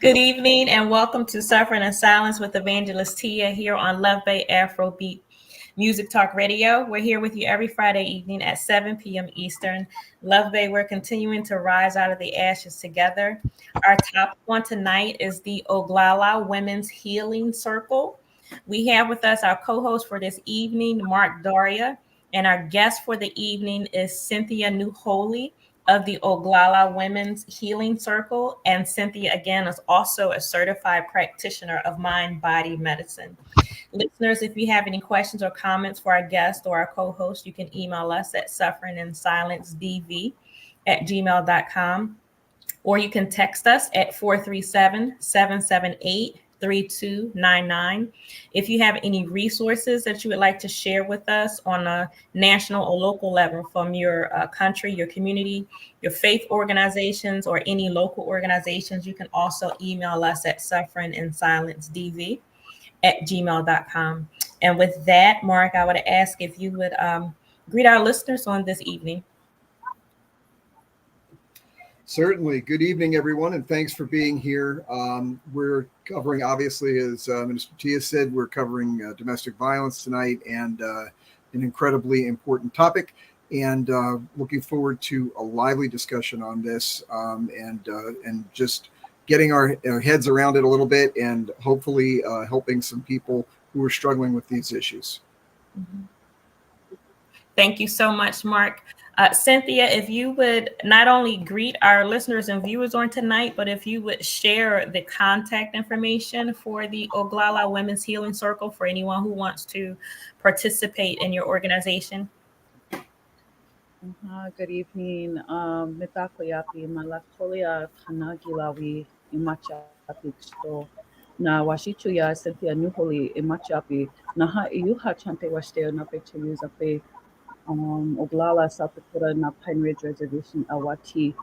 Good evening and welcome to Suffering in Silence with Evangelist Tia here on Love Bay Afrobeat Music Talk Radio. We're here with you every Friday evening at 7 p.m. Eastern. Love Bay, we're continuing to rise out of the ashes together. Our topic on tonight is the Oglala Women's Healing Circle. We have with us our co-host for this evening, Mark Daria, and our guest for the evening is Cynthia New Holy of the Oglala Women's Healing Circle. And Cynthia, again, is also a certified practitioner of mind-body medicine. Listeners, if you have any questions or comments for our guest or our co-host, you can email us at sufferinginsilencedv@gmail.com, or you can text us at 437-778-3299. If you have any resources that you would like to share with us on a national or local level from your country, your community, your faith organizations, or any local organizations, you can also email us at sufferinginsilencedv@gmail.com. And with that, Mark, I would ask if you would greet our listeners on this evening. Certainly. Good evening, everyone, and thanks for being here. We're covering, obviously, as Minister Tia said, we're covering domestic violence tonight, and an incredibly important topic, and looking forward to a lively discussion on this, and just getting our heads around it a little bit, and hopefully helping some people who are struggling with these issues. Mm-hmm. Thank you so much, Mark. Cynthia, if you would not only greet our listeners and viewers on tonight, but if you would share the contact information for the Oglala Women's Healing Circle for anyone who wants to participate in your organization. Good evening. Mitakoyapi malakolia kanagilawi imachapi sto na washichuya Cynthia New Holy imachapi naha iyuha chante washte na picture use up Oglala, South Dakota, na Pine Ridge Reservation, Awati.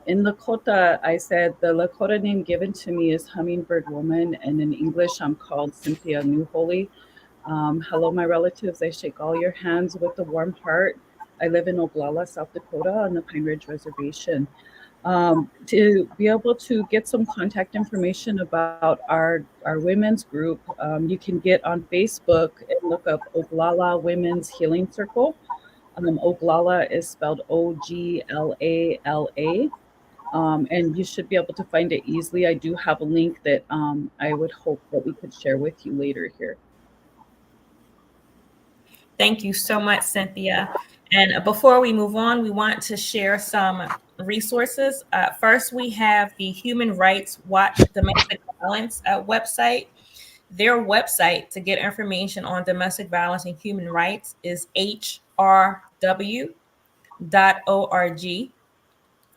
In Lakota, I said the Lakota name given to me is Hummingbird Woman, and in English, I'm called Cynthia New Holy. Hello, my relatives. I shake all your hands with a warm heart. I live in Oglala, South Dakota, on the Pine Ridge Reservation. To be able to get some contact information about our women's group, you can get on Facebook and look up Oglala Women's Healing Circle. Oglala is spelled Oglala, and you should be able to find it easily. I do have a link that I would hope that we could share with you later here. Thank you so much, Cynthia. And before we move on, we want to share some resources. First, we have the Human Rights Watch Domestic Violence website. Their website to get information on domestic violence and human rights is hrw.org.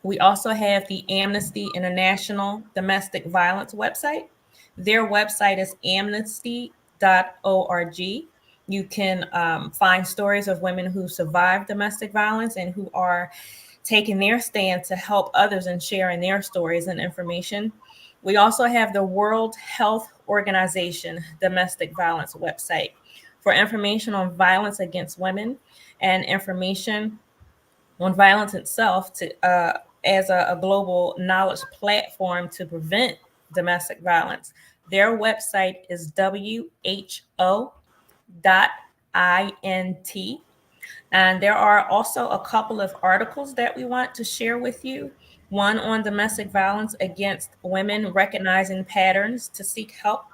We also have the Amnesty International Domestic Violence website. Their website is amnesty.org. You can find stories of women who survived domestic violence and who are taking their stand to help others and sharing their stories and information. We also have the World Health Organization Domestic Violence website for information on violence against women and information on violence itself as a global knowledge platform to prevent domestic violence. Their website is who.int. And there are also a couple of articles that we want to share with you. One on domestic violence against women, recognizing patterns to seek help.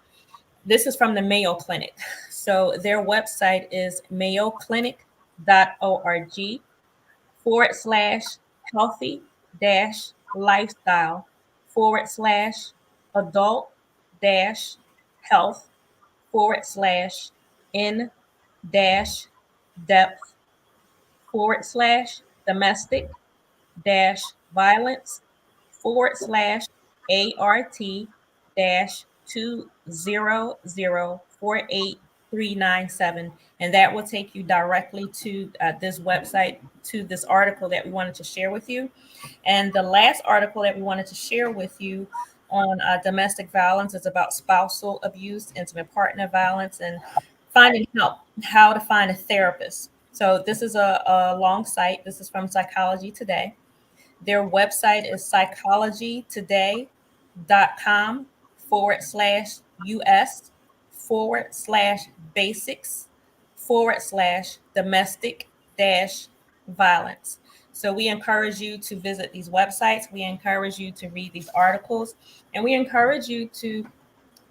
This is from the Mayo Clinic. So their website is mayo-clinic.org/healthy-depth//in-depth/art-2004837. And that will take you directly to this website, to this article that we wanted to share with you. And the last article that we wanted to share with you on domestic violence is about spousal abuse, intimate partner violence, and finding help, how to find a therapist. So this is a long site. This is from Psychology Today. Their website is psychologytoday.com US/basics/domestic dash violence. So we encourage you to visit these websites. We encourage you to read these articles, and we encourage you to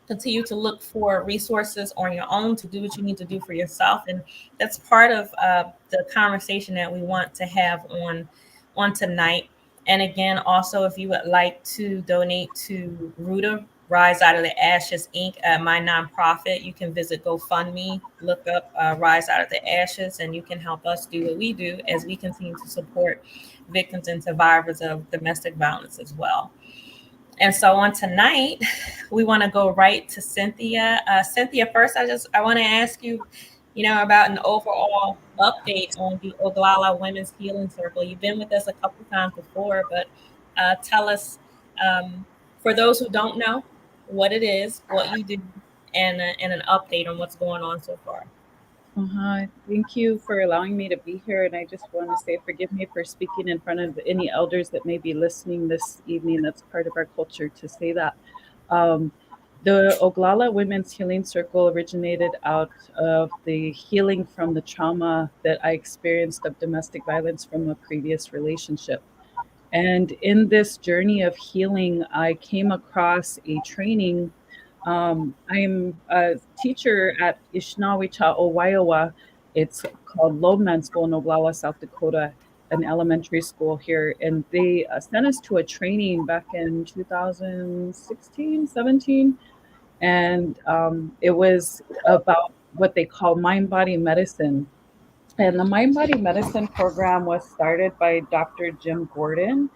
continue to look for resources on your own to do what you need to do for yourself. And that's part of the conversation that we want to have on tonight. And again, also, if you would like to donate to Ruta Rise Out of the Ashes Inc., my nonprofit, you can visit GoFundMe, look up Rise Out of the Ashes, and you can help us do what we do as we continue to support victims and survivors of domestic violence as well. And so on tonight, we want to go right to Cynthia. Cynthia, first, I want to ask you, about an overall update on the Oglala Women's Healing Circle. You've been with us a couple times before, but tell us, for those who don't know, what it is, what you do, and an update on what's going on so far. Thank you for allowing me to be here. And I just want to say, forgive me for speaking in front of any elders that may be listening this evening. That's part of our culture to say that. The Oglala Women's Healing Circle originated out of the healing from the trauma that I experienced of domestic violence from a previous relationship. And in this journey of healing, I came across a training. I'm a teacher at Ishnawicha, Iowa. It's called Loadman School in Oglala, South Dakota, an elementary school here. And they sent us to a training back in 2016, 17. And it was about what they call mind-body medicine. And the mind-body medicine program was started by Dr. Jim Gordon.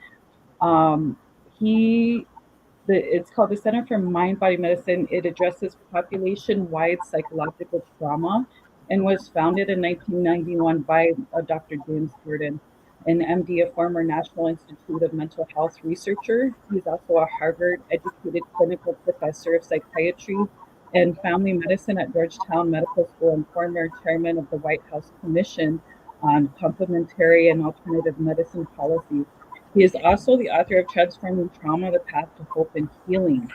Um, he it's called the Center for Mind Body Medicine. It addresses population wide psychological trauma and was founded in 1991 by Dr. James Gordon, an MD, a former National Institute of Mental Health researcher. He's also a Harvard educated clinical professor of psychiatry and family medicine at Georgetown Medical School and former chairman of the White House Commission on Complementary and Alternative Medicine Policy. He is also the author of Transforming Trauma, The Path to Hope and Healing.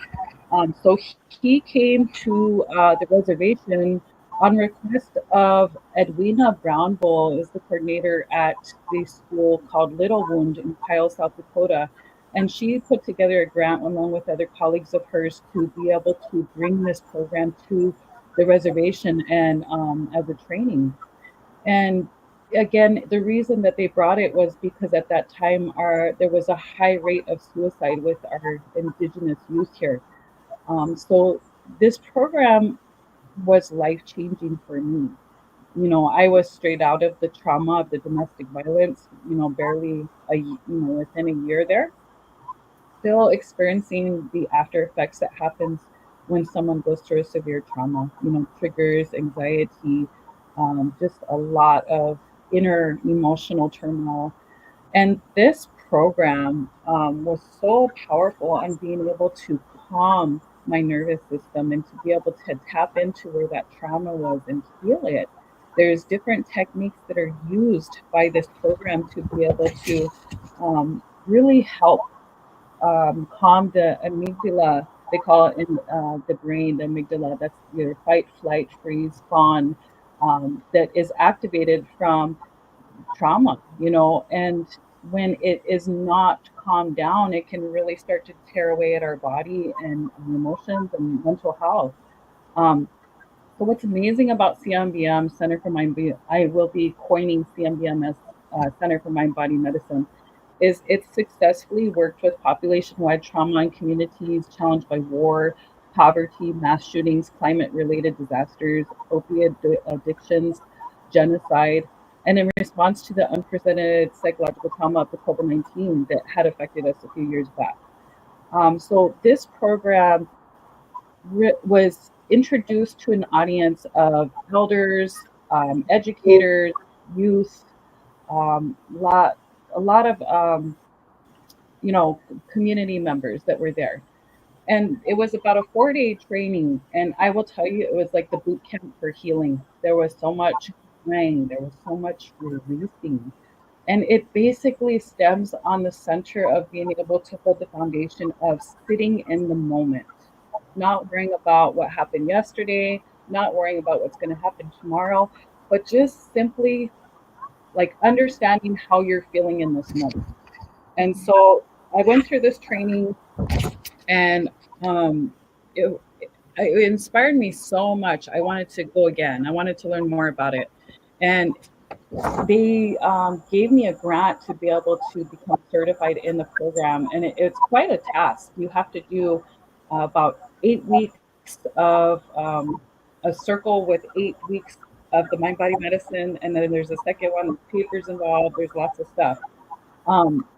So he came to the reservation on request of Edwina Brownbull, is the coordinator at the school called Little Wound in Kyle, South Dakota. And she put together a grant along with other colleagues of hers to be able to bring this program to the reservation and as a training. And again, the reason that they brought it was because at that time there was a high rate of suicide with our Indigenous youth here. So this program was life-changing for me. I was straight out of the trauma of the domestic violence, barely within a year there, still experiencing the after effects that happens when someone goes through a severe trauma, triggers, anxiety, just a lot of inner emotional turmoil. And this program was so powerful on being able to calm my nervous system and to be able to tap into where that trauma was and heal it. There's different techniques that are used by this program to be able to really help calm the amygdala. They call it in the brain, the amygdala. That's your fight, flight, freeze, fawn, that is activated from trauma, and when it is not calmed down, it can really start to tear away at our body and emotions and mental health. So what's amazing about CMBM, Center for Mind, I will be coining CMBM as Center for Mind Body Medicine, is it successfully worked with population-wide trauma in communities challenged by war, poverty, mass shootings, climate-related disasters, opiate addictions, genocide, and in response to the unprecedented psychological trauma of the COVID-19 that had affected us a few years back. So this program was introduced to an audience of elders, educators, youth, a lot of community members that were there. And it was about a 4-day training. And I will tell you, it was like the boot camp for healing. There was so much crying, there was so much releasing. And it basically stems on the center of being able to hold the foundation of sitting in the moment. not worrying about what happened yesterday, not worrying about what's going to happen tomorrow, but just simply like understanding how you're feeling in this moment. And so I went through this training, and um, it inspired me so much. I wanted to go again. I wanted to learn more about it. And they gave me a grant to be able to become certified in the program. And it's quite a task. You have to do about 8 weeks of a circle with 8 weeks of the mind body medicine. And then there's a second one, papers involved, there's lots of stuff.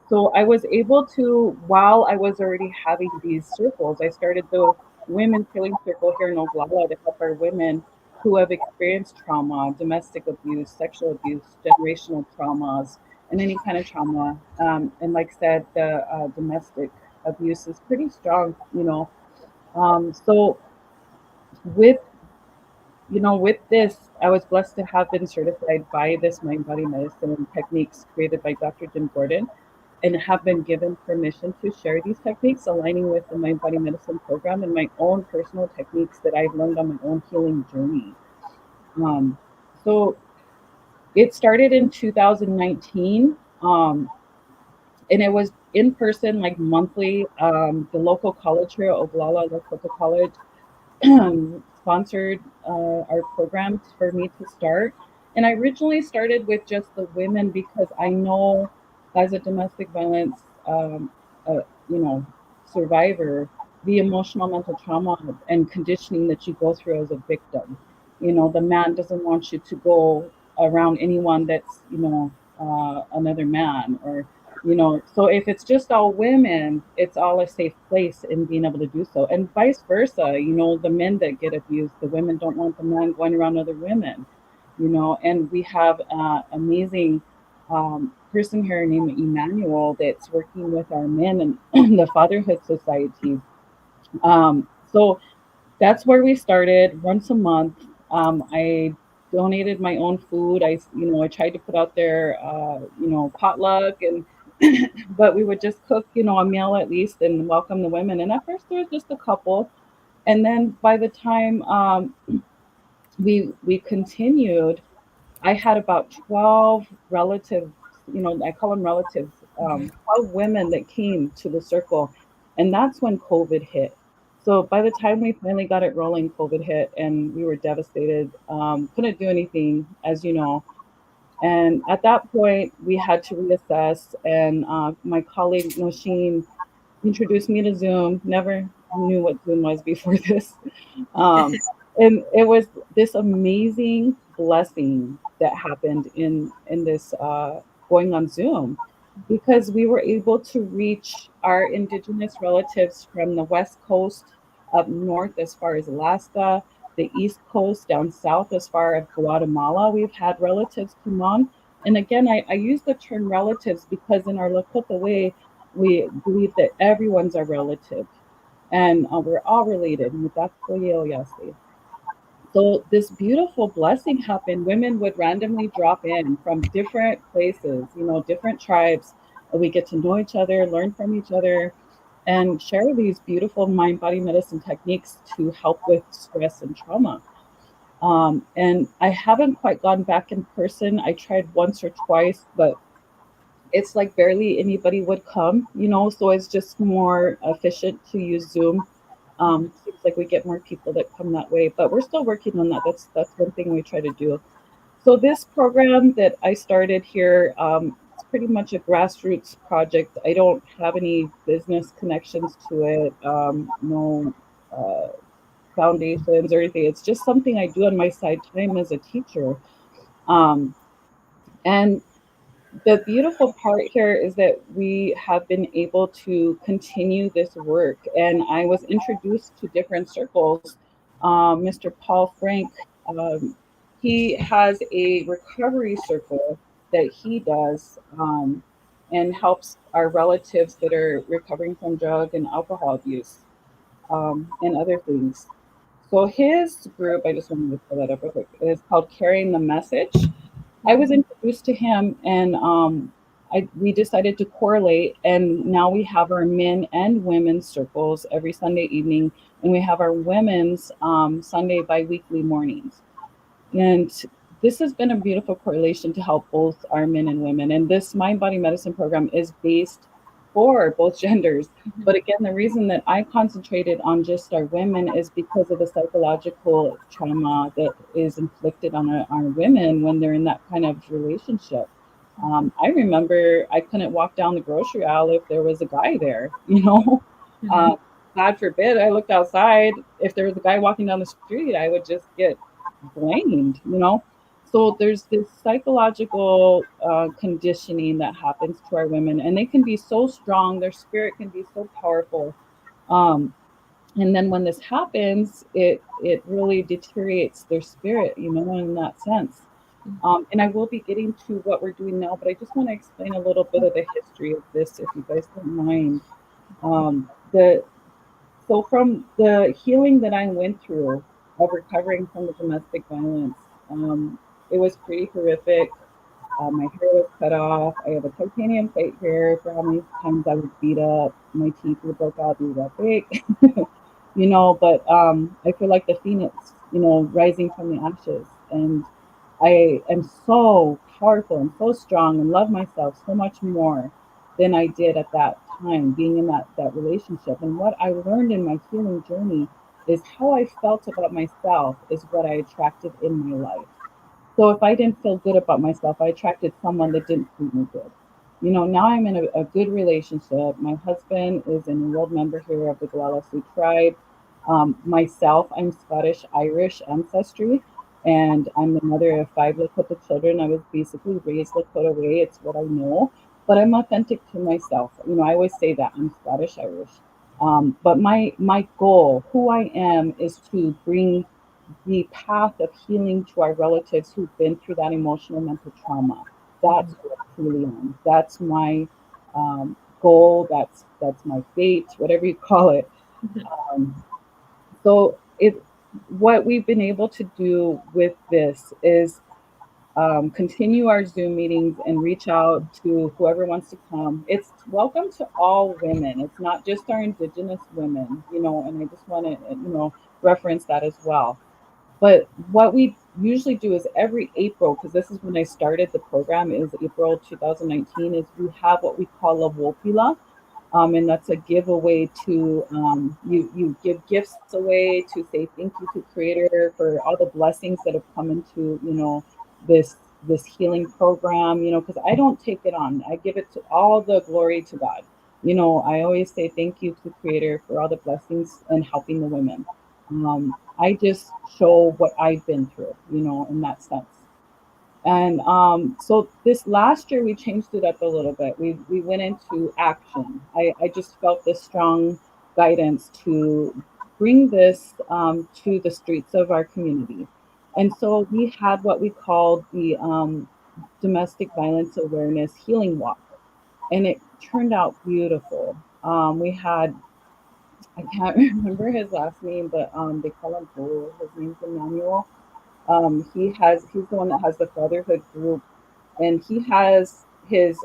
So I was able to, while I was already having these circles, I started the Women's Healing Circle here in Oglala to help our women who have experienced trauma, domestic abuse, sexual abuse, generational traumas, and any kind of trauma. And like I said, the domestic abuse is pretty strong, you know. So with with this, I was blessed to have been certified by this mind body medicine and techniques created by Dr. Jim Gordon, and have been given permission to share these techniques, aligning with the mind body medicine program and my own personal techniques that I've learned on my own healing journey. Um, so it started in 2019. And it was in person, like monthly. The local college here, Oglala Lakota College, sponsored our programs for me to start. And I originally started with just the women because I know, as a domestic violence, uh, you know, survivor, the emotional mental trauma and conditioning that you go through as a victim. The man doesn't want you to go around anyone that's, another man, or so if it's just all women, it's all a safe place in being able to do so. And vice versa, the men that get abused, the women don't want the man going around other women, and we have amazing person here named Emmanuel that's working with our men and the Fatherhood Society. So that's where we started once a month. I donated my own food. I tried to put out there, potluck, and but we would just cook, a meal at least and welcome the women. And at first there was just a couple, and then by the time we continued, I had about 12 relatives, I call them relatives, 12 women that came to the circle. And that's when COVID hit. So by the time we finally got it rolling, COVID hit and we were devastated. Couldn't do anything, as you know. And at that point, we had to reassess. And my colleague, Nosheen, introduced me to Zoom. Never knew what Zoom was before this. Um, and it was this amazing blessing that happened in this going on Zoom, because we were able to reach our indigenous relatives from the West Coast up north as far as Alaska, the East Coast down south as far as Guatemala. We've had relatives come on. And again, I use the term relatives because in our Lakota way, we believe that everyone's our relative, and we're all related. So this beautiful blessing happened. Women would randomly drop in from different places, different tribes. We get to know each other, learn from each other, and share these beautiful mind body medicine techniques to help with stress and trauma. And I haven't quite gone back in person. I tried once or twice, but it's like barely anybody would come, so it's just more efficient to use Zoom. Seems like we get more people that come that way, but we're still working on that. That's one thing we try to do. So this program that I started here, it's pretty much a grassroots project. I don't have any business connections to it, no uh, foundations or anything. It's just something I do on my side time as a teacher. Um, and the beautiful part here is that we have been able to continue this work. And I was introduced to different circles. Mr. Paul Frank, um, he has a recovery circle that he does, and helps our relatives that are recovering from drug and alcohol abuse, and other things. So his group, I just wanted to pull that up real quick, is called Carrying the Message. I was introduced to him, and we decided to correlate, and now we have our men and women's circles every Sunday evening, and we have our women's Sunday bi-weekly mornings. And this has been a beautiful correlation to help both our men and women. And this mind body medicine program is based for both genders. But again, the reason that I concentrated on just our women is because of the psychological trauma that is inflicted on our women when they're in that kind of relationship. I remember I couldn't walk down the grocery aisle if there was a guy there, you know. God forbid I looked outside. If there was a guy walking down the street, I would just get blamed, you know. So there's this psychological conditioning that happens to our women, and they can be so strong. Their spirit can be so powerful. Um, and then when this happens, it really deteriorates their spirit, you know, in that sense. And I will be getting to what we're doing now, but I just want to explain a little bit of the history of this, if you guys don't mind. The So from the healing that I went through of recovering from the domestic violence, it was pretty horrific. My hair was cut off. I have a titanium plate here for how many times I was beat up. My teeth were broke out, they were that big, you know. But I feel like the phoenix, you know, rising from the ashes. And I am so powerful and so strong and love myself so much more than I did at that time, being in that relationship. And what I learned in my healing journey is how I felt about myself is what I attracted in my life. So if I didn't feel good about myself, I attracted someone that didn't treat me good. You know, now I'm in a good relationship. My husband is an enrolled member here of the Oglala Sioux tribe. Myself, I'm Scottish Irish ancestry, and I'm the mother of 5 Lakota children. I was basically raised Lakota way. It's what I know, but I'm authentic to myself. You know, I always say that I'm Scottish Irish. But my goal, who I am, is to bring the path of healing to our relatives who've been through that emotional mental trauma. That's what I truly am. That's my goal. That's my fate, whatever you call it. Um, so what we've been able to do with this is continue our Zoom meetings and reach out to whoever wants to come. It's welcome to all women. It's not just our Indigenous women, you know, and I just want to, you know, reference that as well. But what we usually do is every April, because this is when I started the program, is April 2019, is we have what we call a Wopila. And that's a giveaway to you give gifts away to say thank you to Creator for all the blessings that have come into, you know, this healing program, you know, because I don't take it on. I give it to all the glory to God. You know, I always say thank you to Creator for all the blessings and helping the women. I just show what I've been through, you know, in that sense. And so this last year we changed it up a little bit. We went into action. I just felt this strong guidance to bring this to the streets of our community. And so we had what we called the Domestic Violence Awareness Healing Walk. And it turned out beautiful. We had, I can't remember his last name, but they call him Bull. His name's Emmanuel. He's the one that has the fatherhood group, and he has his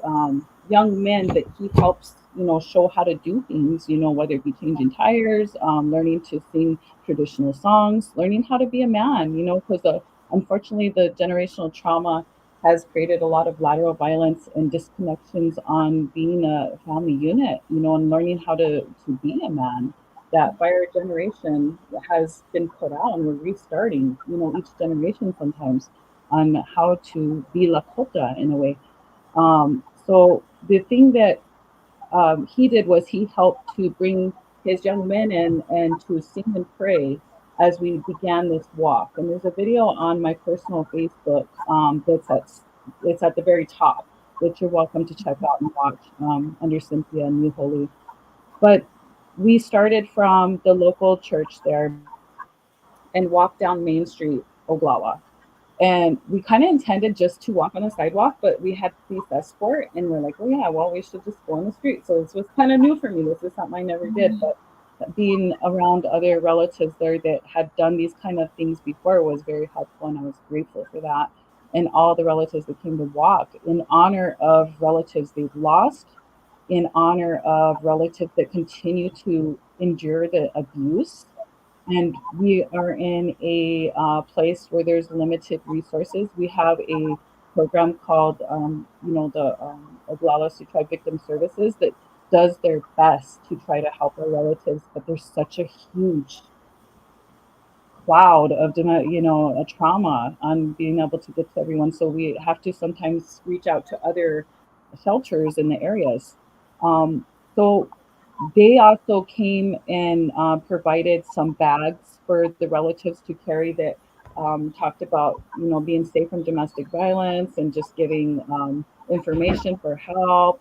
young men that he helps, you know, show how to do things, you know, whether it be changing tires, learning to sing traditional songs, learning how to be a man, you know, because unfortunately the generational trauma has created a lot of lateral violence and disconnections on being a family unit, you know, and learning how to be a man. That by our generation has been put out, and we're restarting, you know, each generation sometimes on how to be Lakota in a way. So the thing that he did was he helped to bring his young men in and to sing and pray as we began this walk. And there's a video on my personal Facebook it's at the very top that you're welcome to check out and watch under Cynthia New Holy. But we started from the local church there and walked down Main Street, Oglala. And we kind of intended just to walk on the sidewalk, but we had police escort, and we're like, oh yeah, well, we should just go on the street. So this was kind of new for me. This is something I never did, but being around other relatives there that had done these kind of things before was very helpful, and I was grateful for that. and all the relatives that came to walk in honor of relatives they've lost, in honor of relatives that continue to endure the abuse. And we are in a place where there's limited resources. We have a program called, the Oglala Tribe Victim Services that does their best to try to help our relatives, but there's such a huge cloud of a trauma on being able to get to everyone. So we have to sometimes reach out to other shelters in the areas. So they also came and provided some bags for the relatives to carry that talked about, being safe from domestic violence and just giving information for help.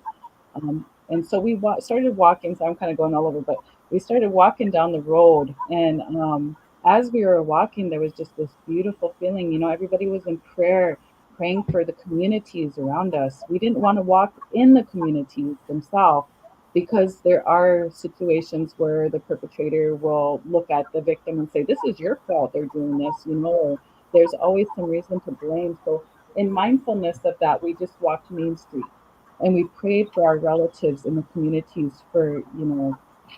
And so we started walking. So I'm kind of going all over, but we started walking down the road. And as we were walking, there was just this beautiful feeling. Everybody was in prayer, praying for the communities around us. We didn't want to walk in the communities themselves because there are situations where the perpetrator will look at the victim and say, "This is your fault they're doing this," or there's always some reason to blame. So in mindfulness of that, we just walked Main Street and we prayed for our relatives in the communities for,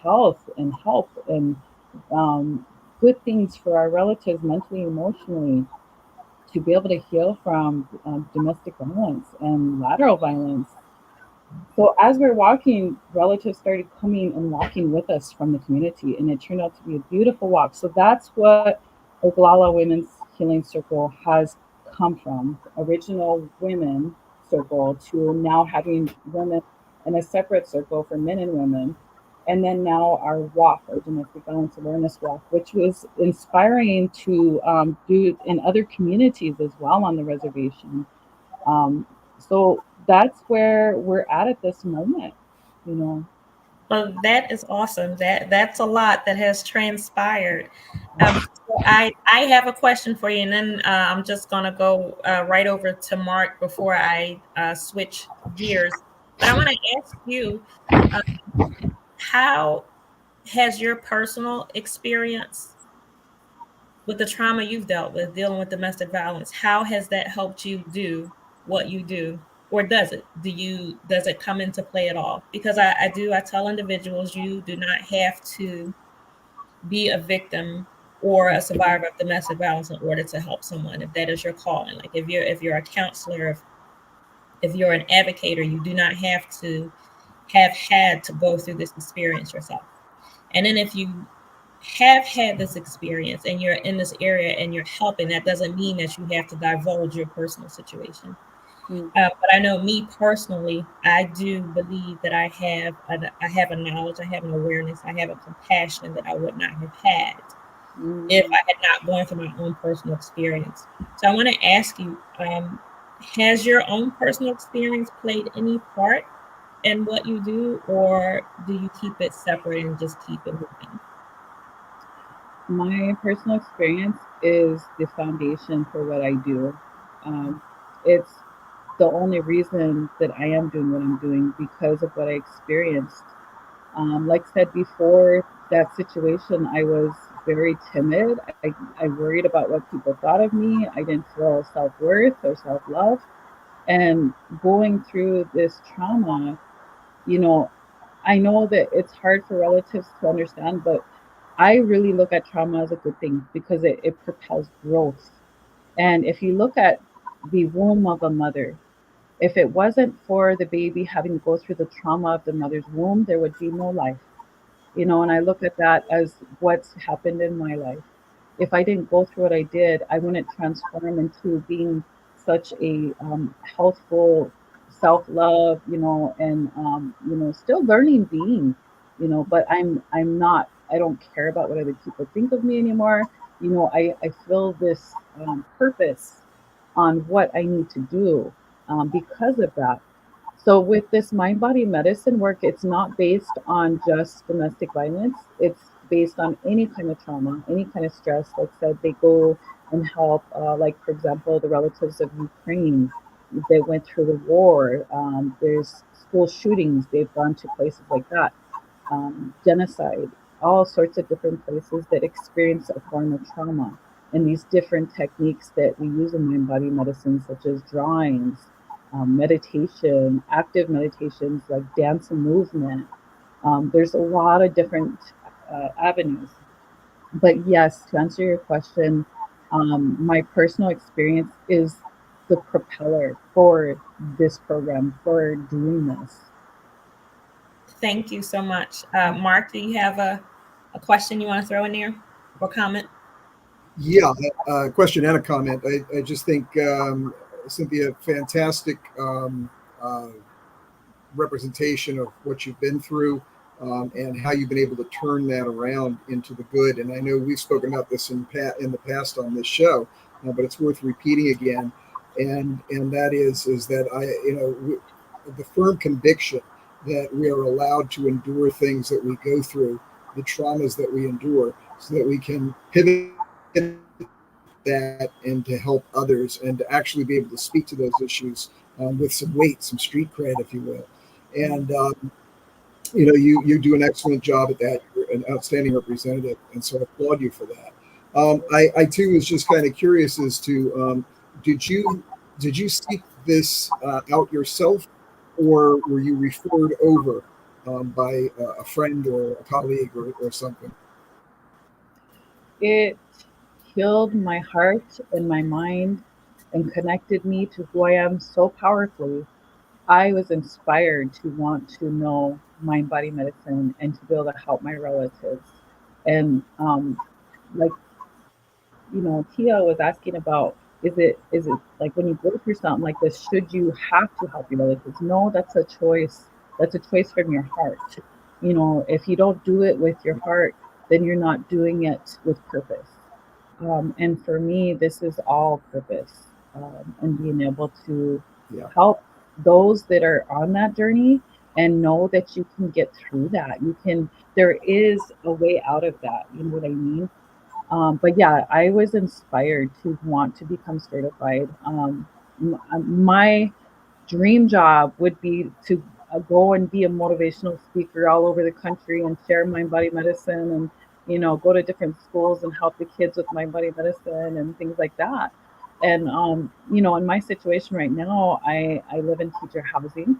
health and help and um, good things for our relatives mentally, emotionally, to be able to heal from domestic violence and lateral violence. So as we're walking, relatives started coming and walking with us from the community, and it turned out to be a beautiful walk. So that's what Oglala Women's Healing Circle has come from. Original women circle to now having women in a separate circle for men and women. And then now our walk, our domestic violence awareness walk, which was inspiring to do in other communities as well on the reservation. So that's where we're at this moment, you know. Well, that is awesome. That's a lot that has transpired. So I have a question for you, and then I'm just gonna go right over to Mark before I switch gears. But I want to ask you, uh, how has your personal experience with the trauma you've dealt with, dealing with domestic violence, how has that helped you do what you do? Or does it? Does it come into play at all? Because I tell individuals you do not have to be a victim or a survivor of domestic violence in order to help someone if that is your calling. Like if you're a counselor, if you're an advocator, you do not have to have had to go through this experience yourself. And then if you have had this experience and you're in this area and you're helping, that doesn't mean that you have to divulge your personal situation. Mm. But I know me personally, I do believe that I have a knowledge, I have an awareness, I have a compassion that I would not have had if Mm. I had not gone through my own personal experience. So I want to ask you, has your own personal experience played any part in what you do, or do you keep it separate and just keep it moving? My personal experience is the foundation for what I do. It's the only reason that I am doing what I'm doing because of what I experienced. Like I said before, that situation, I was very timid. I worried about what people thought of me. I didn't feel self worth or self love. And going through this trauma, you know, I know that it's hard for relatives to understand, but I really look at trauma as a good thing because it propels growth. And if you look at the womb of a mother, if it wasn't for the baby having to go through the trauma of the mother's womb, there would be no life. And I look at that as what's happened in my life. If I didn't go through what I did, I wouldn't transform into being such a healthful self-love, and still learning being, but I'm not. I don't care about what other people think of me anymore. I feel this purpose on what I need to do because of that. So with this mind body medicine work, it's not based on just domestic violence. It's based on any kind of trauma, any kind of stress. Like I said, they go and help, like for example, the relatives of Ukraine that went through the war. There's school shootings. They've gone to places like that, genocide, all sorts of different places that experience a form of trauma. and these different techniques that we use in mind body medicine, such as drawings, meditation, active meditations like dance and movement. There's a lot of different avenues. But yes, to answer your question, my personal experience is the propeller for this program, for doing this. Thank you so much. Mark, do you have a question you want to throw in there or comment? Yeah, a question and a comment. I just think, Cynthia, fantastic uh, representation of what you've been through, and how you've been able to turn that around into the good. And I know we've spoken about this in the past on this show, but it's worth repeating again. And that is that the firm conviction that we are allowed to endure things that we go through, the traumas that we endure, so that we can pivot that and to help others and to actually be able to speak to those issues with some weight, some street cred, if you will. And you do an excellent job at that. You're an outstanding representative, and so I applaud you for that. I too was just kind of curious as to did you seek this out yourself, or were you referred over by a friend or a colleague or something? It healed my heart and my mind and connected me to who I am so powerfully. I was inspired to want to know mind body medicine and to be able to help my relatives. And like Tia was asking about, is it like when you go through something like this, should you have to help your relatives? No, that's a choice. That's a choice from your heart. If you don't do it with your heart, then you're not doing it with purpose. And for me, this is all purpose, and being able to Yeah. help those that are on that journey and know that you can get through that. There is a way out of that. You know what I mean? But yeah, I was inspired to want to become certified. My dream job would be to go and be a motivational speaker all over the country and share mind body medicine and go to different schools and help the kids with mind body medicine and things like that. And in my situation right now, I live in teacher housing.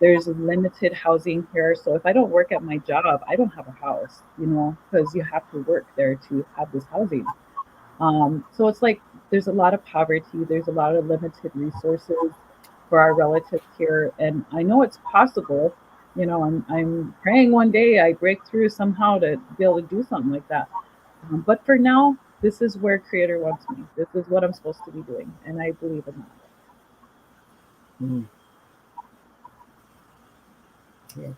There's limited housing here, so if I don't work at my job, I don't have a house, because you have to work there to have this housing. So it's like there's a lot of poverty, there's a lot of limited resources for our relatives here, and I know it's possible. I'm praying one day I break through somehow to be able to do something like that. But for now, this is where Creator wants me. This is what I'm supposed to be doing, and I believe in that. Mm. Yeah.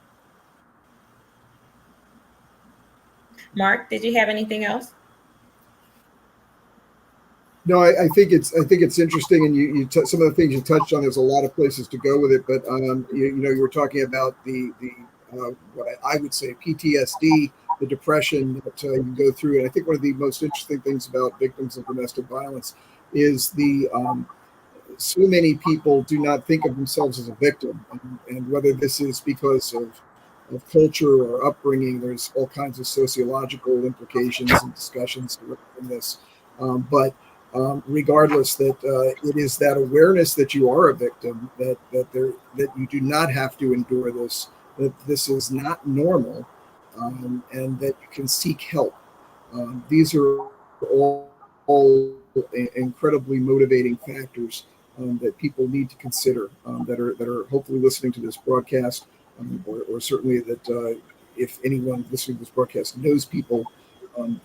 Mark, did you have anything else? No, I think it's interesting, and some of the things you touched on. There's a lot of places to go with it, but you were talking about the what I would say PTSD, the depression that you go through, and I think one of the most interesting things about victims of domestic violence is the so many people do not think of themselves as a victim, and whether this is because of culture or upbringing, there's all kinds of sociological implications and discussions in this, but regardless, that it is that awareness that you are a victim, that you do not have to endure this, that this is not normal, and that you can seek help. These are all incredibly motivating factors that people need to consider, that are hopefully listening to this broadcast, or certainly that if anyone listening to this broadcast knows people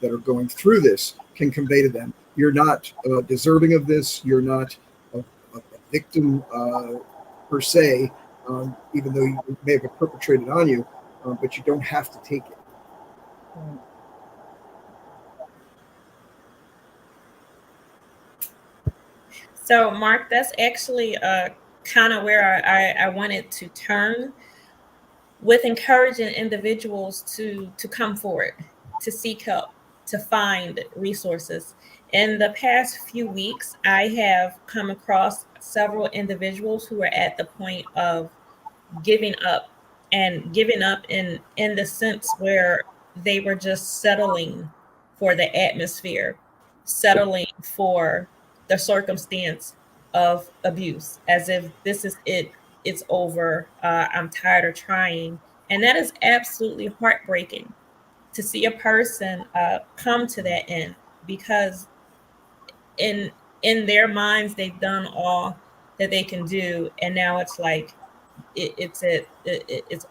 that are going through this, can convey to them. You're not deserving of this. You're not a victim per se, even though you may have been perpetrated on you, but you don't have to take it. Right. So, Mark, that's actually kind of where I wanted to turn, with encouraging individuals to come forward, to seek help, to find resources. In the past few weeks, I have come across several individuals who are at the point of giving up, and giving up in the sense where they were just settling for the atmosphere. settling for the circumstance of abuse, as if this is it, it's over, I'm tired of trying. And that is absolutely heartbreaking to see a person come to that end, because in in their minds they've done all that they can do, and now it's like it's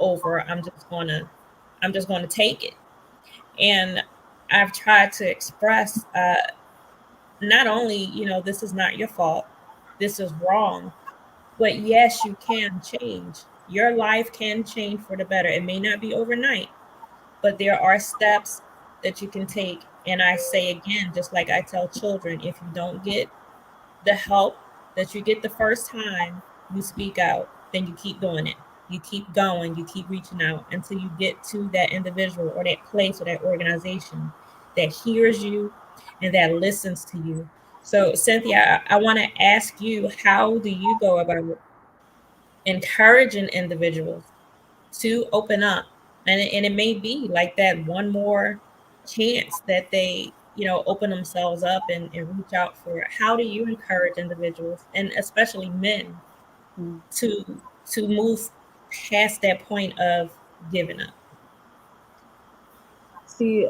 over. I'm just going to take it. And I've tried to express, not only, this is not your fault, this is wrong, but yes, you can change. Your life can change for the better. It may not be overnight, but there are steps that you can take. And I say again, just like I tell children, if you don't get the help that you get the first time you speak out, then you keep doing it. You keep going, you keep reaching out until you get to that individual or that place or that organization that hears you and that listens to you. So, Cynthia, I want to ask you, how do you go about encouraging individuals to open up? And it may be like that one more chance that they, open themselves up and reach out for it. How do you encourage individuals, and especially men, Mm. to move past that point of giving up? See,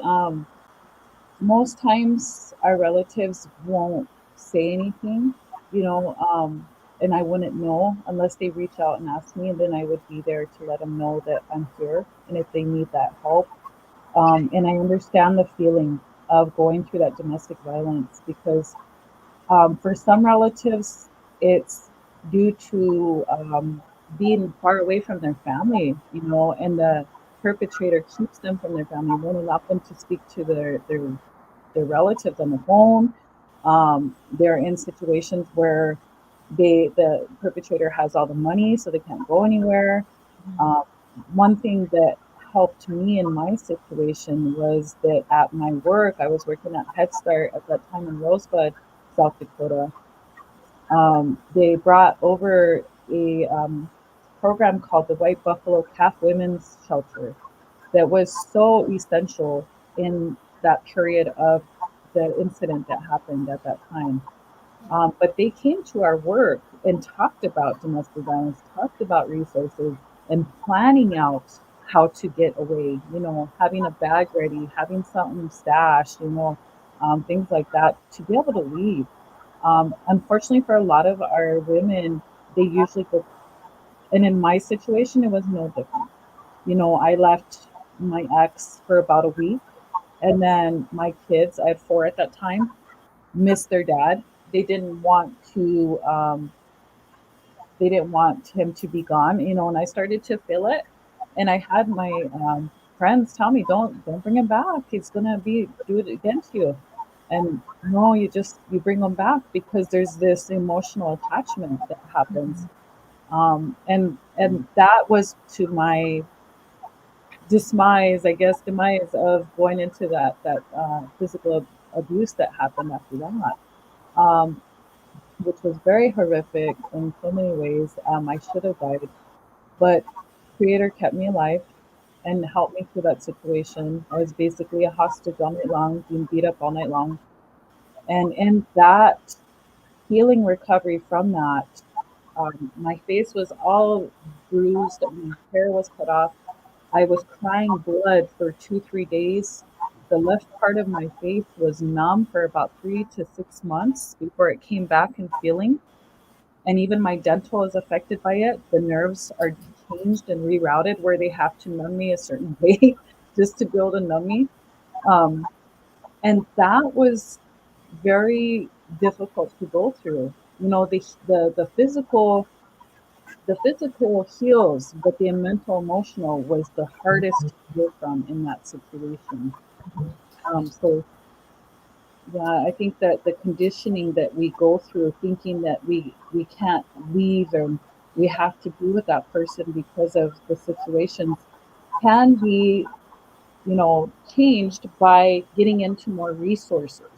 most times our relatives won't say anything, you know, and I wouldn't know unless they reach out and ask me, and then I would be there to let them know that I'm here and if they need that help. And I understand the feeling of going through that domestic violence because for some relatives, it's due to being far away from their family, you know, and the perpetrator keeps them from their family, won't allow them to speak to their relatives on the phone. They're in situations where the perpetrator has all the money, so they can't go anywhere. Um, One thing that helped me in my situation was that at my work, I was working at Head Start at that time in Rosebud, South Dakota. They brought over a program called the White Buffalo Calf Women's Shelter that was so essential in that period of the incident that happened at that time. But they came to our work and talked about domestic violence, talked about resources, and planning out how to get away, you know, having a bag ready, having something stashed, you know, things like that to be able to leave. Unfortunately, for a lot of our women, they usually go, and in my situation, it was no different. You know, I left my ex for about a week, and then my kids, I had four at that time, missed their dad. They didn't want to, they didn't want him to be gone, you know, and I started to feel it. And I had my friends tell me, don't bring him back. He's gonna be do it against you. And no, you bring him back because there's this emotional attachment that happens. And that was to my demise of going into that physical abuse that happened after that, um, which was very horrific in so many ways. I should have died, but Creator kept me alive and helped me through that situation. I was basically a hostage all night long, being beat up all night long, and in that healing recovery from that, my face was all bruised, my hair was cut off. I was crying blood for 2, 3 days. The left part of my face was numb for about 3 to 6 months before it came back in feeling. And even my dental is affected by it. The nerves are changed and rerouted where they have to numb me a certain way just to be able to numb me. Um, and that was very difficult to go through. You know, the physical heals, but the mental emotional was the hardest to heal from in that situation. So yeah, I think that the conditioning that we go through, thinking that we can't leave and we have to be with that person because of the situations, can be, you know, changed by getting into more resources.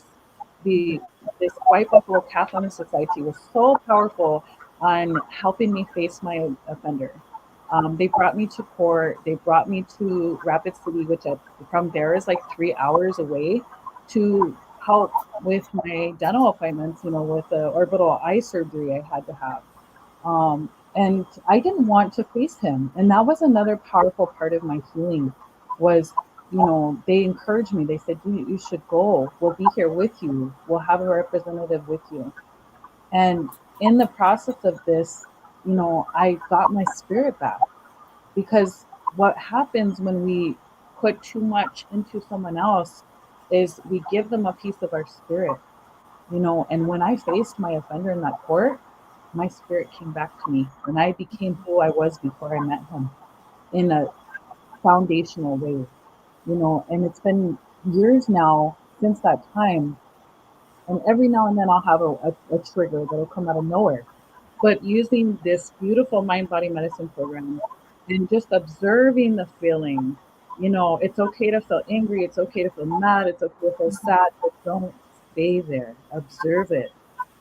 The This White Buffalo Catholic Society was so powerful on helping me face my offender. They brought me to court. They brought me to Rapid City, which from there is like 3 hours away, to help with my dental appointments, with the orbital eye surgery I had to have. And I didn't want to face him. And that was another powerful part of my healing was, they encouraged me. They said, you should go. We'll be here with you. We'll have a representative with you. And in the process of this, I got my spirit back, because what happens when we put too much into someone else is we give them a piece of our spirit, and when I faced my offender in that court, my spirit came back to me and I became who I was before I met him in a foundational way, and it's been years now since that time. And every now and then I'll have a trigger that'll come out of nowhere. But using this beautiful mind body medicine program and just observing the feeling, it's okay to feel angry, it's okay to feel mad, it's okay to feel sad, but don't stay there. Observe it.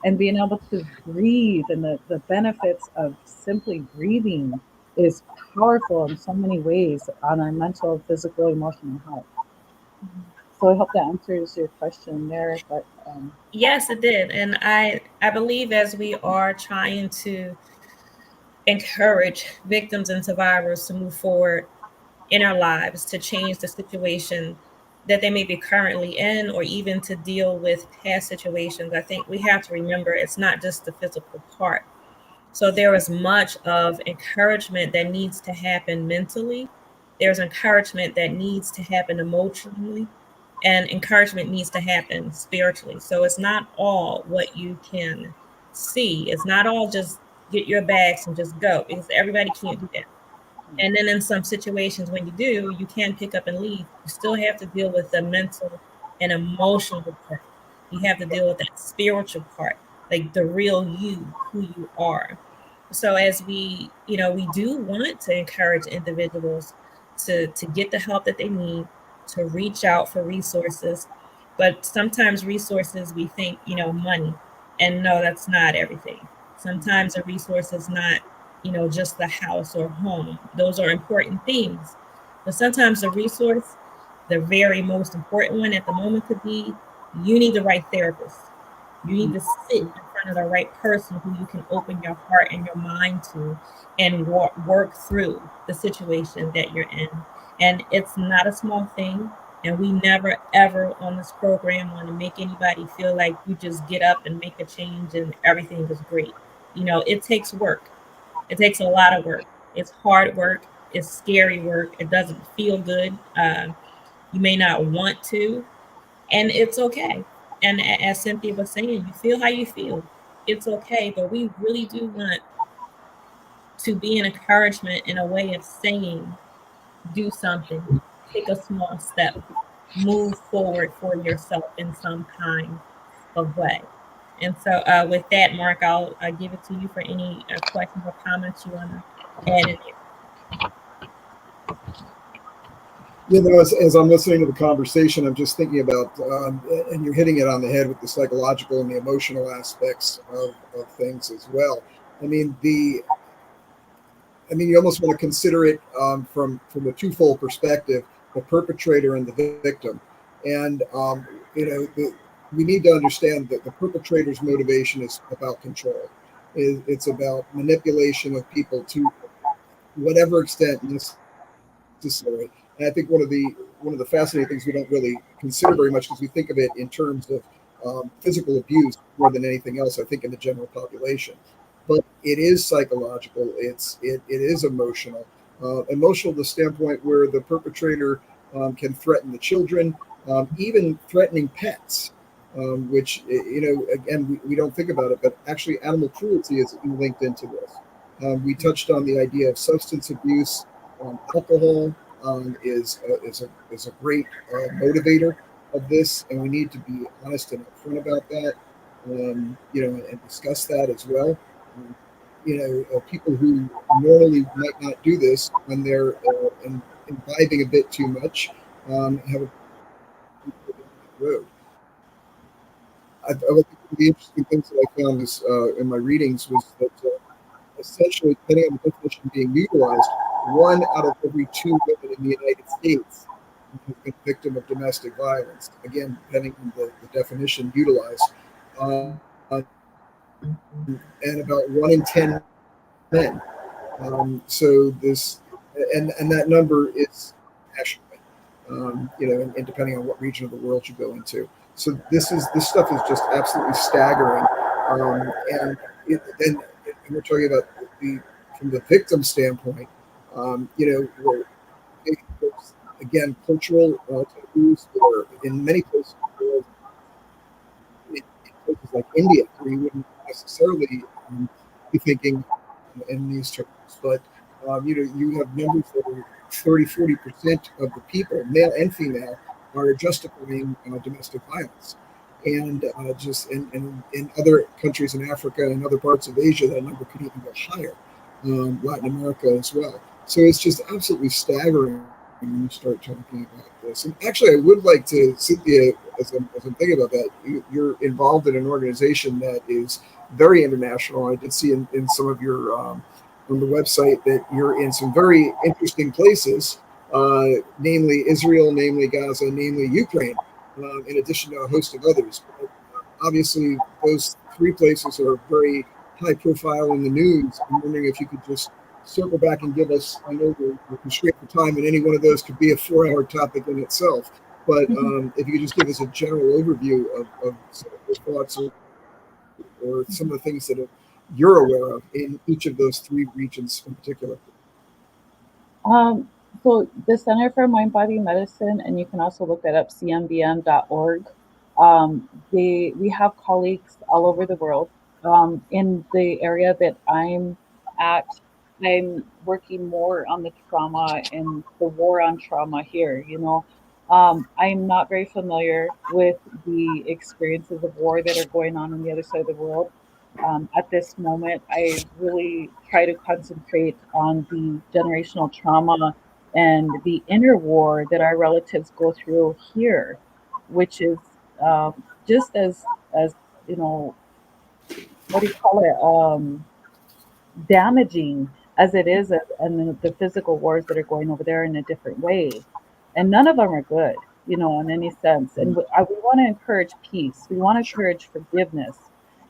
And being able to breathe, and the benefits of simply breathing is powerful in so many ways on our mental, physical, emotional health. So I hope that answers your question there. But Yes, it did. And I believe as we are trying to encourage victims and survivors to move forward in our lives, to change the situation that they may be currently in, or even to deal with past situations, I think we have to remember it's not just the physical part. So there is much of encouragement that needs to happen mentally. There's encouragement that needs to happen emotionally, and encouragement needs to happen spiritually. So it's not all what you can see. It's not all just get your bags and just go, because everybody can't do that. And then in some situations, when you do, you can pick up and leave. You still have to deal with the mental and emotional part. You have to deal with that spiritual part, like the real you, who you are. So as we do want to encourage individuals to get the help that they need, to reach out for resources. But sometimes resources, we think, money. And no, that's not everything. Sometimes a resource is not just the house or home. Those are important things. But sometimes the resource, the very most important one at the moment, could be you need the right therapist. You need to sit in front of the right person who you can open your heart and your mind to, and work through the situation that you're in. And it's not a small thing. And we never, ever on this program want to make anybody feel like you just get up and make a change and everything is great. It takes work. It takes a lot of work. It's hard work. It's scary work. It doesn't feel good. You may not want to, and it's okay. And as Cynthia was saying, you feel how you feel. It's okay, but we really do want to be an encouragement in a way of saying, do something, take a small step, move forward for yourself in some kind of way. And so with that, Mark, I'll give it to you for any questions or comments you want to add in there. As I'm listening to the conversation, I'm just thinking about, and you're hitting it on the head with the psychological and the emotional aspects of things as well. You almost want to consider it from a twofold perspective: the perpetrator and the victim. And we need to understand that the perpetrator's motivation is about control. It's about manipulation of people to whatever extent necessary. And I think one of the fascinating things we don't really consider very much, because we think of it in terms of physical abuse more than anything else, I think, in the general population. But it is psychological. It is emotional. Emotional to the standpoint where the perpetrator can threaten the children, even threatening pets, which, again, we don't think about it, but actually animal cruelty is linked into this. We touched on the idea of substance abuse. Alcohol is a great motivator of this, and we need to be honest and upfront about that, and discuss that as well. People who normally might not do this, when they're imbibing a bit too much, have a road. One of the interesting things that I found is, in my readings, was that essentially, depending on the definition being utilized, 1 out of every 2 women in the United States has been a victim of domestic violence. Again, depending on the definition utilized. And about 1 in 10 men. So this, and that number is nationally, and depending on what region of the world you go into. So this stuff is just absolutely staggering, and we're talking about from the victim standpoint. Where there's, again, cultural taboos that are in many places in the world, in places like India, where you wouldn't necessarily be thinking in these terms. But you have numbers that are 30-40% of the people, male and female, are justifying domestic violence. And just in other countries in Africa and other parts of Asia, that number could even go higher. Latin America as well. So it's just absolutely staggering when you start talking about this. And actually, I would like to, Cynthia, as I'm thinking about that, you're involved in an organization that is very international. I did see in some of your on the website that you're in some very interesting places, namely Israel, namely Gaza, namely Ukraine, in addition to a host of others. But obviously, those three places are very high profile in the news. I'm wondering if you could just circle back and give us, I know we're constrained for time, and any one of those could be a 4-hour topic in itself. But if you could just give us a general overview of some of your thoughts or some of the things that you're aware of in each of those three regions in particular. So the Center for Mind Body Medicine, and you can also look that up, cmbm.org. We have colleagues all over the world. In the area that I'm at, I'm working more on the trauma and the war on trauma here. I'm not very familiar with the experiences of war that are going on the other side of the world. At this moment, I really try to concentrate on the generational trauma and the inner war that our relatives go through here, which is just as you know, what do you call it? Damaging as it is, and the physical wars that are going over there in a different way, and none of them are good, in any sense. And we want to encourage peace. We want to encourage forgiveness.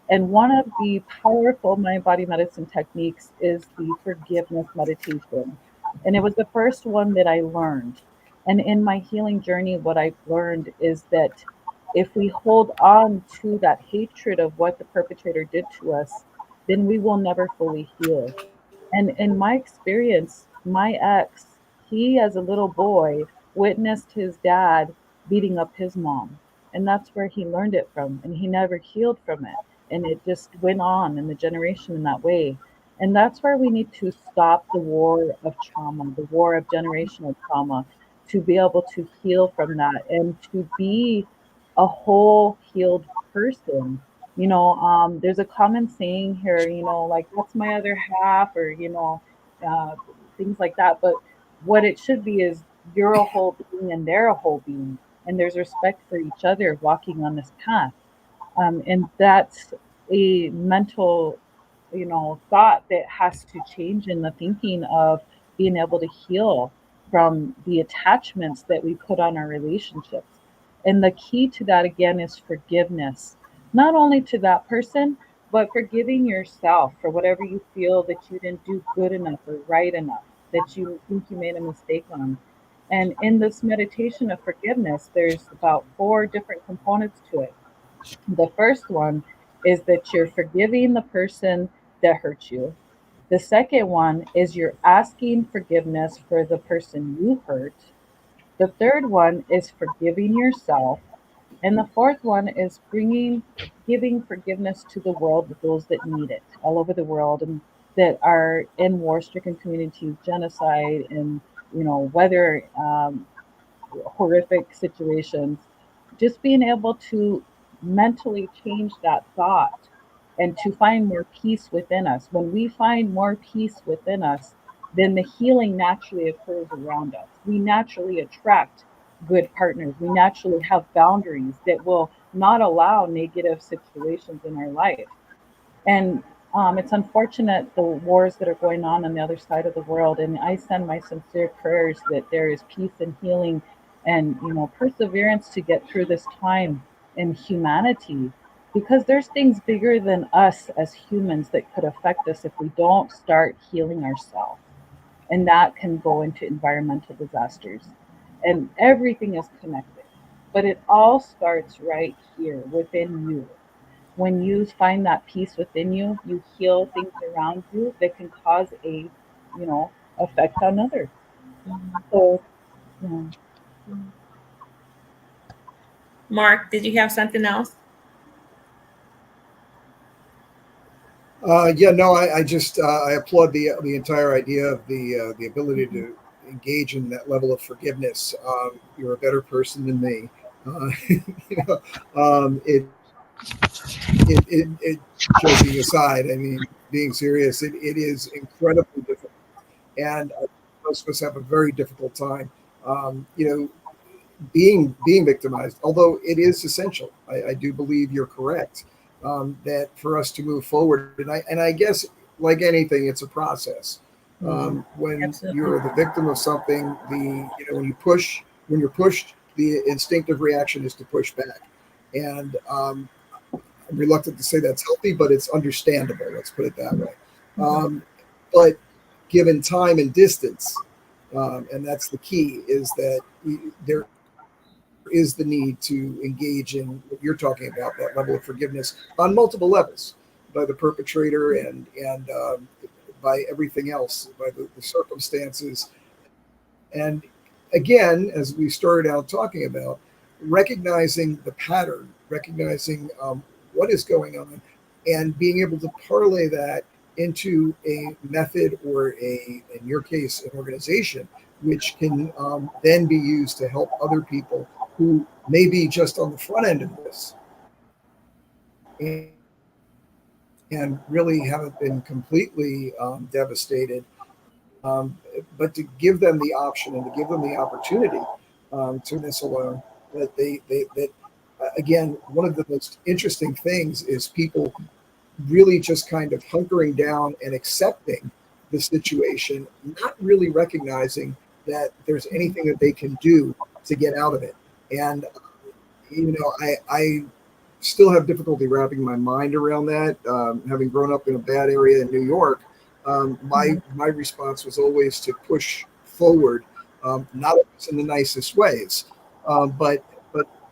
And one of the powerful mind body medicine techniques is the forgiveness meditation. And it was the first one that I learned. And in my healing journey, what I've learned is that if we hold on to that hatred of what the perpetrator did to us, then we will never fully heal. And in my experience, my ex, he as a little boy witnessed his dad beating up his mom. And that's where he learned it from. And he never healed from it. And it just went on in the generation in that way. And that's where we need to stop the war of trauma, the war of generational trauma, to be able to heal from that and to be a whole healed person. There's a common saying here, like, that's my other half, or, uh, things like that. But what it should be is, you're a whole being and they're a whole being. And there's respect for each other walking on this path. And that's a mental, thought that has to change in the thinking of being able to heal from the attachments that we put on our relationships. And the key to that, again, is forgiveness, not only to that person, but forgiving yourself for whatever you feel that you didn't do good enough or right enough, that you think you made a mistake on. And in this meditation of forgiveness, there's about 4 different components to it. The first one is that you're forgiving the person that hurt you. The second one is you're asking forgiveness for the person you hurt. The third one is forgiving yourself. And the fourth one is giving forgiveness to the world, those that need it all over the world, and that are in war-stricken communities, genocide, and weather, horrific situations. Just being able to mentally change that thought and to find more peace within us. When we find more peace within us, then the healing naturally occurs around us. We naturally attract good partners. We naturally have boundaries that will not allow negative situations in our life. And it's unfortunate the wars that are going on the other side of the world. And I send my sincere prayers that there is peace and healing and perseverance to get through this time in humanity, because there's things bigger than us as humans that could affect us if we don't start healing ourselves. And that can go into environmental disasters. And everything is connected. But it all starts right here within you. When you find that peace within you, you heal things around you that can cause a, effect on others. So, yeah. Mark, did you have something else? Yeah, no, I just I applaud the entire idea of the ability to engage in that level of forgiveness. You're a better person than me. You know, it joking aside, I mean, being serious, it is incredibly difficult, and most of us have a very difficult time. You know, being victimized, although it is essential. I do believe you're correct that for us to move forward, and I guess like anything, it's a process. When Absolutely. you're the victim of something, when you're pushed, the instinctive reaction is to push back, and I'm reluctant to say that's healthy, but it's understandable. Let's put it that way. But given time and distance, and that's the key, is that there is the need to engage in what you're talking about, that level of forgiveness on multiple levels, by the perpetrator and by everything else, by the circumstances. And again, as we started out talking about, recognizing the pattern, recognizing what is going on, and being able to parlay that into a method or in your case, an organization, which can then be used to help other people who may be just on the front end of this and, and really haven't been completely devastated, but to give them the option and to give them the opportunity to this alone. That that again, one of the most interesting things is people really just kind of hunkering down and accepting the situation, not really recognizing that there's anything that they can do to get out of it. And I still have difficulty wrapping my mind around that. Having grown up in a bad area in New York, my response was always to push forward, not always in the nicest ways, but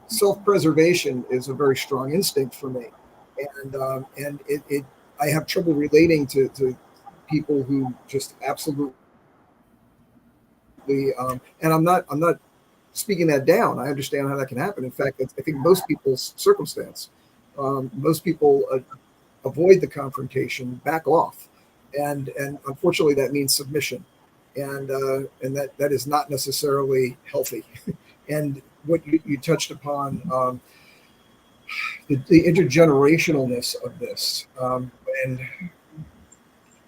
self preservation is a very strong instinct for me, and it I have trouble relating to people who just absolutely and I'm not speaking that down. I understand how that can happen. In fact, I think most people's circumstance, most people avoid the confrontation, back off, and unfortunately that means submission, and that is not necessarily healthy. And what you touched upon, the intergenerationalness of this, when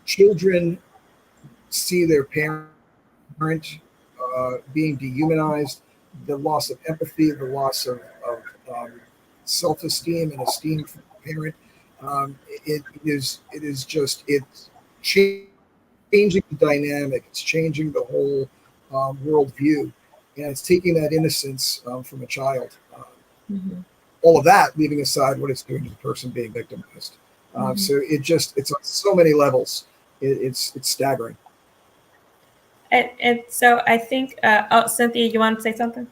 children see their parent being dehumanized, the loss of empathy, the loss of self-esteem and esteem for the parent. It is just it's changing the dynamic. It's changing the whole worldview, and it's taking that innocence from a child. All of that, leaving aside what it's doing to the person being victimized. So it's on so many levels. It's staggering. And so I think, Cynthia, you want to say something?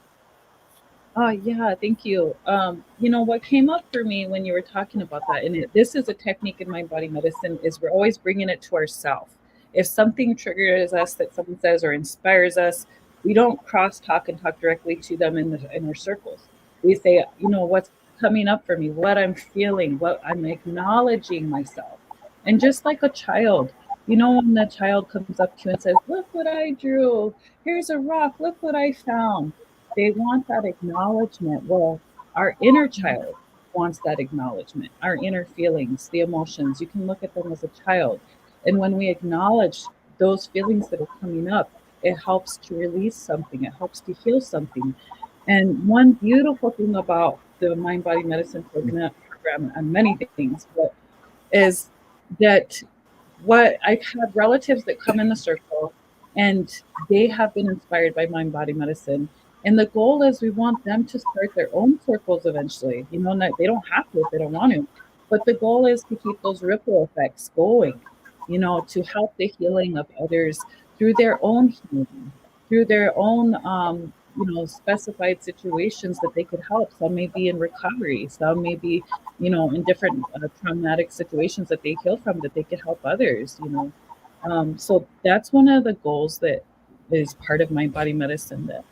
Oh, yeah, thank you. What came up for me when you were talking about that, and this is a technique in mind body medicine, is we're always bringing it to ourselves. If something triggers us that someone says or inspires us, we don't cross talk and talk directly to them in our circles. We say, what's coming up for me, what I'm feeling, what I'm acknowledging myself. And just like a child, when the child comes up to you and says, "Look what I drew. Here's a rock. Look what I found." They want that acknowledgement. Well, our inner child wants that acknowledgement, our inner feelings, the emotions. You can look at them as a child. And when we acknowledge those feelings that are coming up, it helps to release something, it helps to heal something. And one beautiful thing about the mind body medicine program and many things, but is that what I've had relatives that come in the circle and they have been inspired by mind body medicine, And the goal is we want them to start their own circles eventually. They don't have to if they don't want to. But the goal is to keep those ripple effects going, to help the healing of others through their own healing, through their own, specified situations that they could help. Some may be in recovery, some may be, in different traumatic situations that they heal from, that they could help others. So that's one of the goals that is part of my body medicine that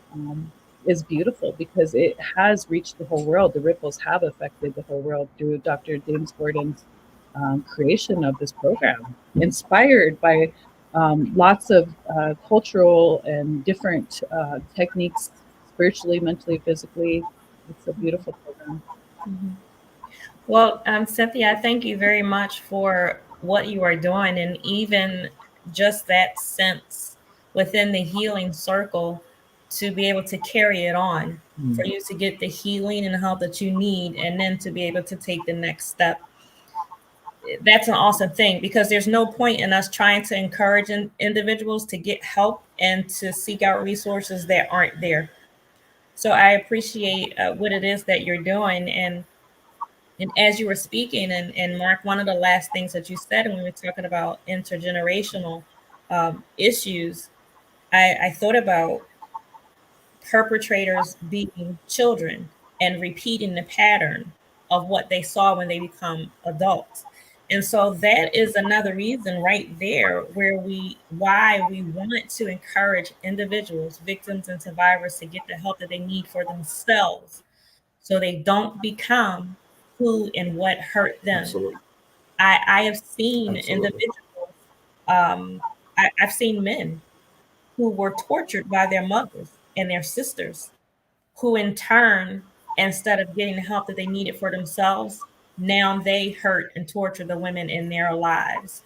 is beautiful because it has reached the whole world. The ripples have affected the whole world through Dr. James Gordon's creation of this program, inspired by lots of cultural and different techniques, spiritually, mentally, physically. It's a beautiful program. Mm-hmm. Well, Cynthia, I thank you very much for what you are doing, and even just that sense within the healing circle to be able to carry it on, for you to get the healing and help that you need, and then to be able to take the next step. That's an awesome thing, because there's no point in us trying to encourage individuals to get help and to seek out resources that aren't there. So I appreciate what it is that you're doing. And as you were speaking, and Mark, one of the last things that you said when we were talking about intergenerational issues, I thought about perpetrators being children and repeating the pattern of what they saw when they become adults. And so that is another reason right there why we want to encourage individuals, victims and survivors, to get the help that they need for themselves, so they don't become who and what hurt them. Absolutely. I have seen Absolutely. individuals, I've seen men who were tortured by their mothers and their sisters, who in turn, instead of getting the help that they needed for themselves, now they hurt and torture the women in their lives.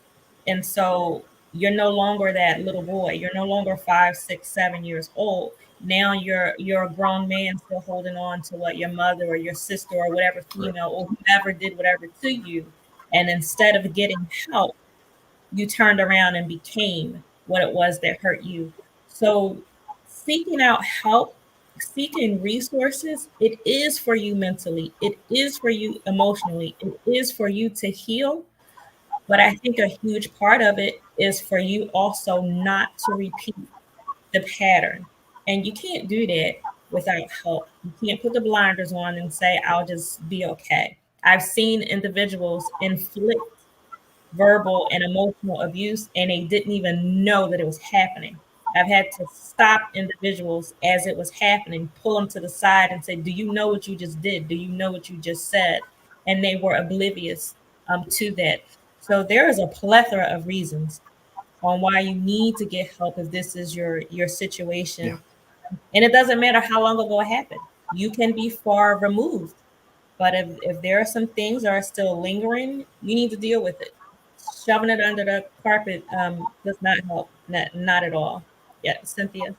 And so you're no longer that little boy. You're no longer 5, 6, 7 years old. Now you're a grown man still holding on to what your mother or your sister or whatever female or whoever did whatever to you. And instead of getting help, you turned around and became what it was that hurt you. So seeking out help, seeking resources, it is for you mentally, it is for you emotionally, it is for you to heal. But I think a huge part of it is for you also not to repeat the pattern. And you can't do that without help. You can't put the blinders on and say, I'll just be okay. I've seen individuals inflict verbal and emotional abuse, and they didn't even know that it was happening. I've had to stop individuals as it was happening, pull them to the side and say, do you know what you just did? Do you know what you just said? And they were oblivious to that. So there is a plethora of reasons on why you need to get help if this is your situation. Yeah. And it doesn't matter how long ago it happened. You can be far removed, but if there are some things that are still lingering, you need to deal with it. Shoving it under the carpet does not help. Not at all. Yeah, Cynthia.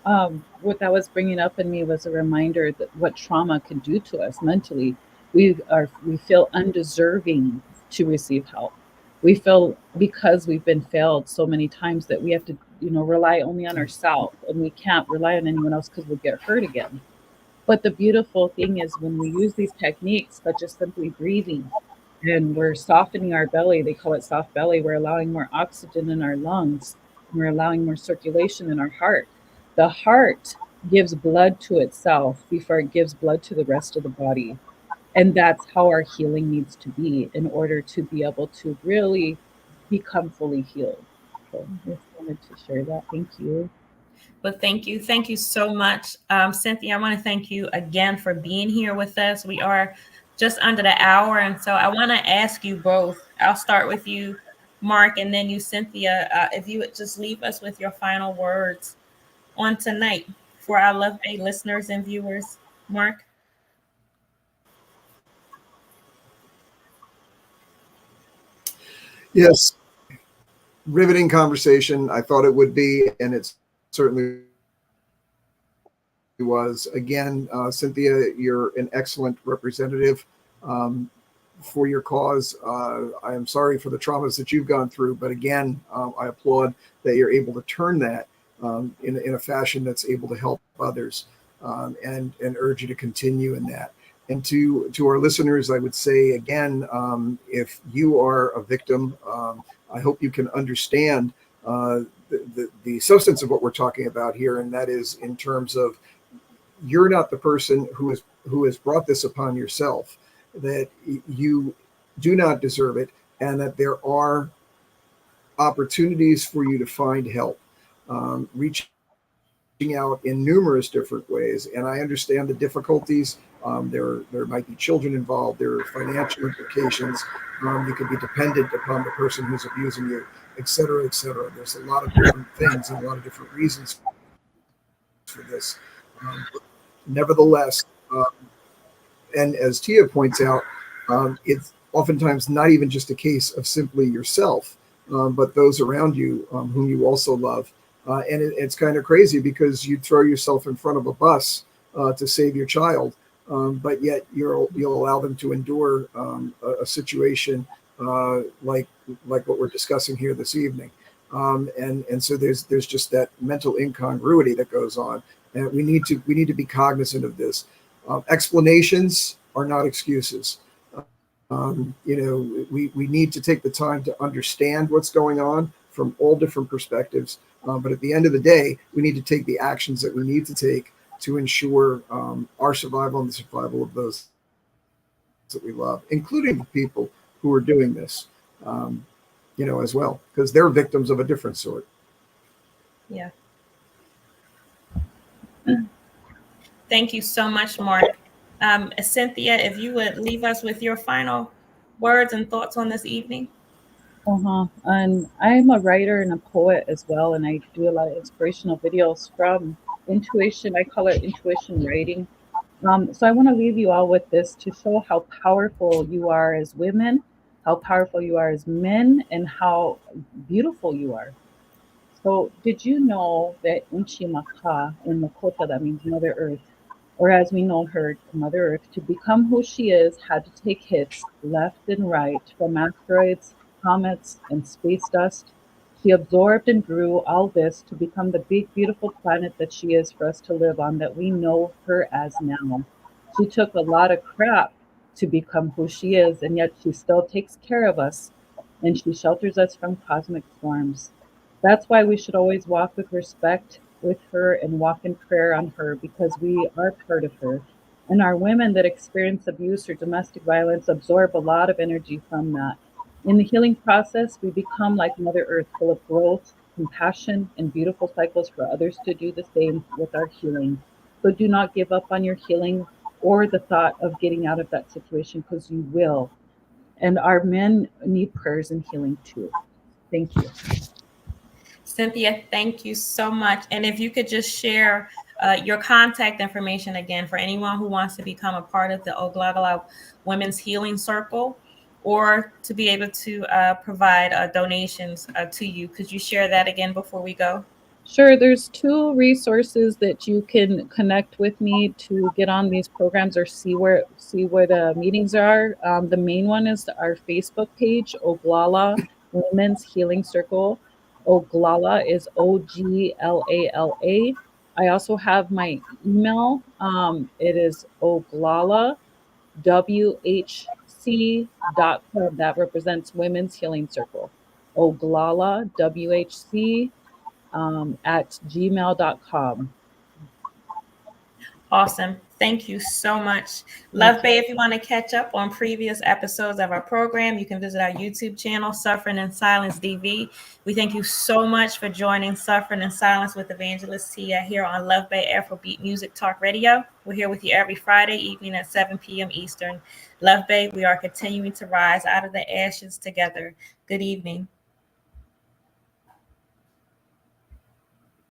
What that was bringing up in me was a reminder that what trauma can do to us mentally. We feel undeserving to receive help. We feel, because we've been failed so many times, that we have to rely only on ourselves, and we can't rely on anyone else because we'll get hurt again. But the beautiful thing is, when we use these techniques, such as simply breathing, and we're softening our belly, they call it soft belly, we're allowing more oxygen in our lungs, we're allowing more circulation in our heart. The heart gives blood to itself before it gives blood to the rest of the body. And that's how our healing needs to be in order to be able to really become fully healed. So I just wanted to share that. Thank you. But thank you so much, Cynthia. I want to thank you again for being here with us. We are just under the hour, and so I want to ask you both. I'll start with you, Mark, and then you, Cynthia. If you would just leave us with your final words on tonight for our Love Bay listeners and viewers, Mark. Yes, riveting conversation. I thought it would be, and it certainly was. Again, Cynthia, you're an excellent representative for your cause. I am sorry for the traumas that you've gone through, but again, I applaud that you're able to turn that in a fashion that's able to help others, and urge you to continue in that. And to our listeners, I would say again, if you are a victim, I hope you can understand the substance of what we're talking about here, and that is in terms of you're not the person who has brought this upon yourself, that you do not deserve it, and that there are opportunities for you to find help. Reaching out in numerous different ways, and I understand the difficulties. There might be children involved. There are financial implications. You could be dependent upon the person who's abusing you, et cetera, et cetera. There's a lot of different things and a lot of different reasons for this. Nevertheless, and as Tia points out, it's oftentimes not even just a case of simply yourself, but those around you whom you also love. And it's kind of crazy because you throw yourself in front of a bus to save your child, but yet you'll allow them to endure a situation like what we're discussing here this evening. And so there's just that mental incongruity that goes on, and we need to be cognizant of this. Explanations are not excuses. We need to take the time to understand what's going on from all different perspectives. But at the end of the day, we need to take the actions that we need to take to ensure our survival and the survival of those that we love, including the people who are doing this, as well, because they're victims of a different sort. Yeah. Thank you so much, Mark. Cynthia, if you would leave us with your final words and thoughts on this evening. And I'm a writer and a poet as well, and I do a lot of inspirational videos from intuition. I call it intuition writing. So I want to leave you all with this to show how powerful you are as women, how powerful you are as men, and how beautiful you are. So did you know that Unchimaka in Lakota, that means Mother Earth, or as we know her, Mother Earth, to become who she is, had to take hits left and right from asteroids, comets, and space dust. She absorbed and grew all this to become the big, beautiful planet that she is for us to live on, that we know her as now. She took a lot of crap to become who she is, and yet she still takes care of us, and she shelters us from cosmic storms. That's why we should always walk with respect with her and walk in prayer on her, because we are part of her. And our women that experience abuse or domestic violence absorb a lot of energy from that. In the healing process, we become like Mother Earth, full of growth, compassion, and beautiful cycles for others to do the same with our healing. So do not give up on your healing or the thought of getting out of that situation, because you will. And our men need prayers and healing too. Thank you. Cynthia, thank you so much. And if you could just share your contact information again for anyone who wants to become a part of the Oglala Women's Healing Circle, or to be able to provide donations to you. Could you share that again before we go? Sure, there's two resources that you can connect with me to get on these programs or see where meetings are. The main one is our Facebook page, Oglala Women's Healing Circle. Oglala is Oglala. I also have my email. It is oglalawhc.com. That represents Women's Healing Circle. oglalawhc at gmail.com. Awesome. Thank you so much. Love Bay, if you want to catch up on previous episodes of our program, you can visit our YouTube channel, Suffering in Silence DV. We thank you so much for joining Suffering in Silence with Evangelist Tia here on Love Bay Afrobeat Music Talk Radio. We're here with you every Friday evening at 7 p.m. Eastern. Love Bay, we are continuing to rise out of the ashes together. Good evening.